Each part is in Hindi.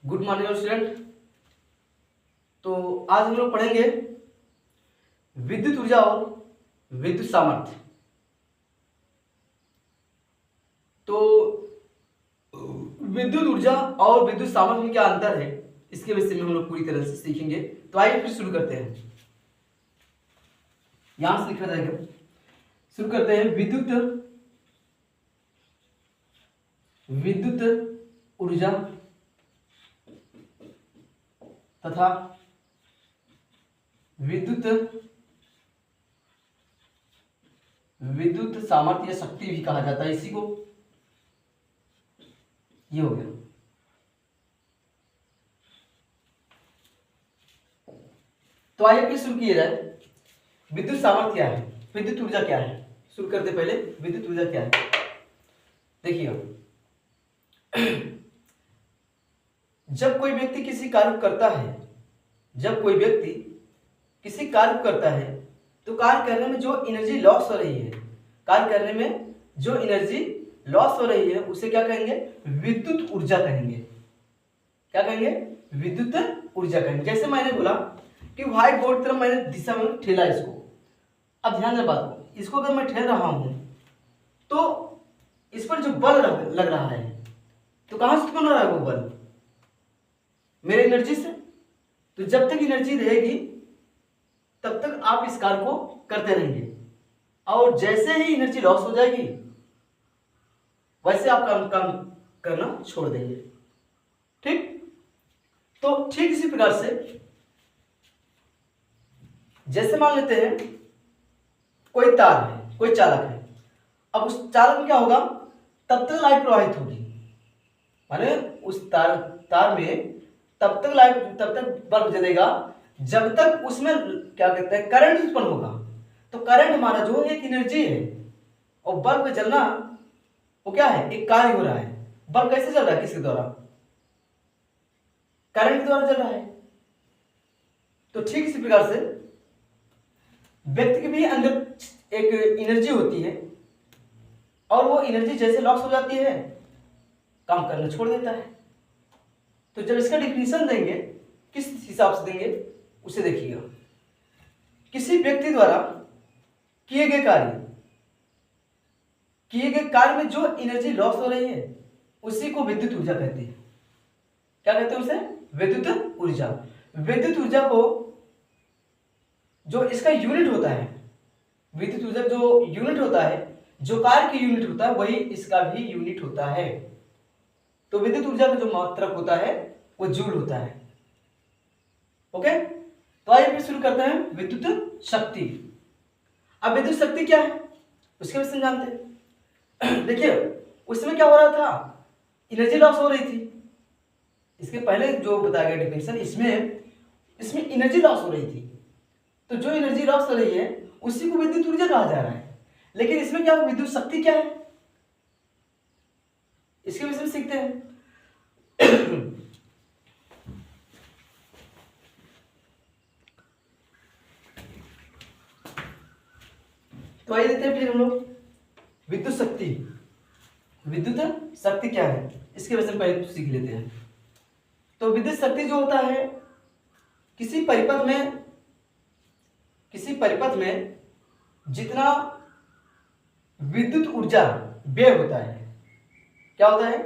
Good morning student. तो आज हम लोग पढ़ेंगे विद्युत ऊर्जा और विद्युत सामर्थ्य। तो विद्युत ऊर्जा और विद्युत सामर्थ्य में क्या अंतर है, इसके विषय में हम लोग पूरी तरह से सीखेंगे। तो आइए फिर शुरू करते हैं। यहां से लिखा जाएगा, शुरू करते हैं। विद्युत ऊर्जा तथा विद्युत सामर्थ्य या शक्ति भी कहा जाता है इसी को। ये हो गया। तो आइए फिर शुरू किया जाए। विद्युत सामर्थ्य क्या है, विद्युत ऊर्जा क्या है। शुरू करते पहले विद्युत ऊर्जा क्या है। देखिए, जब कोई व्यक्ति किसी कार्य करता है, तो कार्य करने में जो एनर्जी लॉस हो रही है, उसे क्या कहेंगे, विद्युत ऊर्जा कहेंगे। क्या कहेंगे, विद्युत ऊर्जा कहेंगे। जैसे मैंने बोला कि व्हाइट बोर्ड तरफ मैंने दिशा में ठेला इसको। अब ध्यान दें बात को, इसको अगर मैं ठेल रहा हूं तो इस पर जो बल लग रहा है, तो कहां से उत्पन्न हो रहा है वो बल, मेरे एनर्जी से। तो जब तक एनर्जी रहेगी तब तक आप इस कार्य को करते रहेंगे, और जैसे ही एनर्जी लॉस हो जाएगी वैसे आप काम करना छोड़ देंगे। ठीक। तो ठीक इसी प्रकार से जैसे मान लेते हैं कोई तार है, कोई चालक है। अब उस चालक में क्या होगा, तब तक लाइट प्रवाहित होगी, माने उस तार में तब तक बल्ब जलेगा जब तक उसमें क्या कहते हैं, करंट उत्पन्न होगा। तो करंट हमारा जो एक एनर्जी है, और बल्ब जलना वो क्या है, एक कार्य हो रहा है। बल्ब कैसे जल रहा है, किसके द्वारा, करंट के द्वारा जल रहा है। तो ठीक इसी प्रकार से व्यक्ति के भी अंदर एक एनर्जी होती है, और वो एनर्जी जैसे लॉस हो जाती है काम करना छोड़ देता है। तो जब इसका डिफिनीशन देंगे, किस हिसाब से देंगे उसे देखिएगा। किसी व्यक्ति द्वारा किए गए कार्य में जो एनर्जी लॉस हो रही है उसी को विद्युत ऊर्जा कहते हैं। क्या कहते हैं उसे, विद्युत ऊर्जा। विद्युत ऊर्जा को जो इसका यूनिट होता है, विद्युत ऊर्जा जो यूनिट होता है, जो कार्य की यूनिट होता है, वही इसका भी यूनिट होता है। तो विद्युत ऊर्जा का जो मात्रक होता है वो जूल होता है। ओके। तो आइए फिर शुरू करते हैं विद्युत शक्ति। अब विद्युत शक्ति क्या है उसके विषय में जानते हैं। देखिए, उसमें क्या हो रहा था, एनर्जी लॉस हो रही थी। इसके पहले जो बताया गया डेफिनेशन, इसमें एनर्जी लॉस हो रही थी। तो जो एनर्जी लॉस हो रही है उसी को विद्युत ऊर्जा कहा जा रहा है। लेकिन इसमें क्या, विद्युत शक्ति क्या है, इसके विषय में सीखते हैं। तो आइए देखते हैं फिर हम लोग विद्युत शक्ति क्या है, इसके विषय में पहले सीख लेते हैं। तो विद्युत शक्ति जो होता है, किसी परिपथ में जितना विद्युत ऊर्जा व्यय होता है, क्या होता है,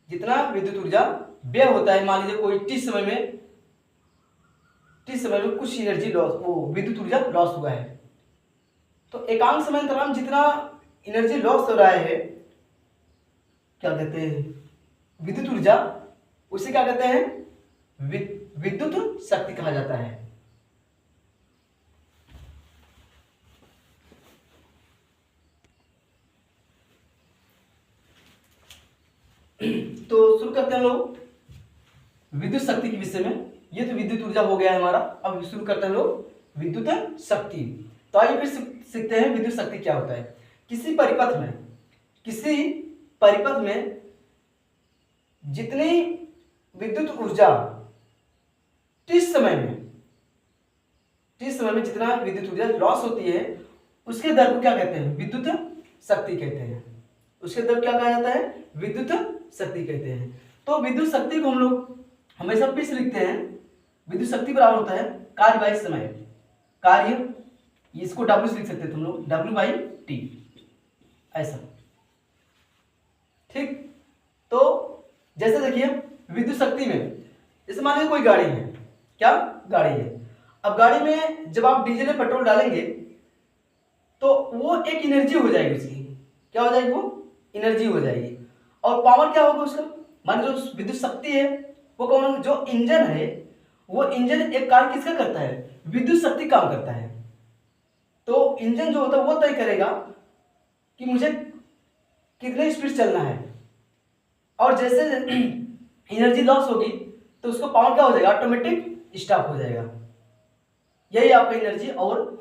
जितना विद्युत ऊर्जा व्यय होता है। मान लीजिए कोई टी समय में कुछ एनर्जी लॉस, वो विद्युत ऊर्जा लॉस हुआ है, तो एकांक समय अंतराल जितना एनर्जी लॉस हो रहा है, क्या कहते हैं, विद्युत ऊर्जा, उसे क्या कहते हैं, विद्युत शक्ति कहा जाता है। तो शुरू करते हैं लोग विद्युत शक्ति के विषय में। ये तो विद्युत ऊर्जा हो गया है हमारा। अब शुरू करते हैं लोग विद्युत शक्ति। तो आइए फिर सीखते हैं विद्युत शक्ति क्या होता है। किसी परिपथ में जितनी विद्युत ऊर्जा टिस समय में जितना विद्युत ऊर्जा लॉस होती है, उसके दर को क्या कहते हैं, विद्युत शक्ति कहते हैं। उसके दर क्या कहा जाता है, विद्युत शक्ति कहते हैं। तो विद्युत शक्ति को हम लोग हमेशा P से लिखते हैं, विद्युत शक्ति बराबर होता है कार्य बाई समय, कार्य इसको W से लिख सकते हैं तुम लोग, W/T ऐसा। ठीक, तो जैसे देखिए विद्युत शक्ति में जैसे मान लीजिए कोई गाड़ी है, क्या गाड़ी है, अब गाड़ी में जब आप डीजल या पेट्रोल डालेंगे तो वो एक एनर्जी हो जाएगी उसकी, क्या हो जाएगी, वो एनर्जी हो जाएगी। और पावर क्या होगा उसका, मान जो विद्युत शक्ति है वो कौन, जो इंजन है वो इंजन एक कार्य किसका करता है, विद्युत शक्ति काम करता है। तो इंजन जो होता है वो तय करेगा कि मुझे कितने स्पीड चलना है, और जैसे एनर्जी लॉस होगी तो उसको पावर क्या हो जाएगा, ऑटोमेटिक स्टॉप हो जाएगा। यही आपका एनर्जी और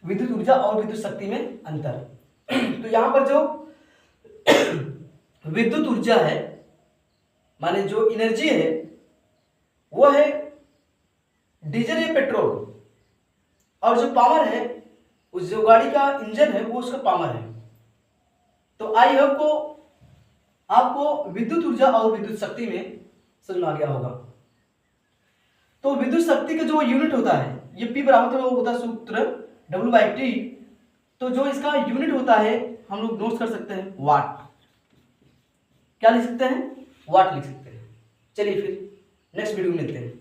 विद्युत ऊर्जा और विद्युत शक्ति में अंतर। तो यहां पर जो विद्युत ऊर्जा है माने जो एनर्जी है वो है डीजल या पेट्रोल, और जो पावर है उस जो गाड़ी का इंजन है वो उसका पावर है। तो आई होप को आपको विद्युत ऊर्जा और विद्युत शक्ति में समझ में आ गया होगा। तो विद्युत शक्ति का जो यूनिट होता है ये P बराबर होता है सूत्र W/T। तो जो इसका यूनिट होता है हम लोग नोट कर सकते हैं वाट, क्या लिख सकते हैं, वाट लिख सकते हैं। चलिए फिर नेक्स्ट वीडियो में मिलते हैं।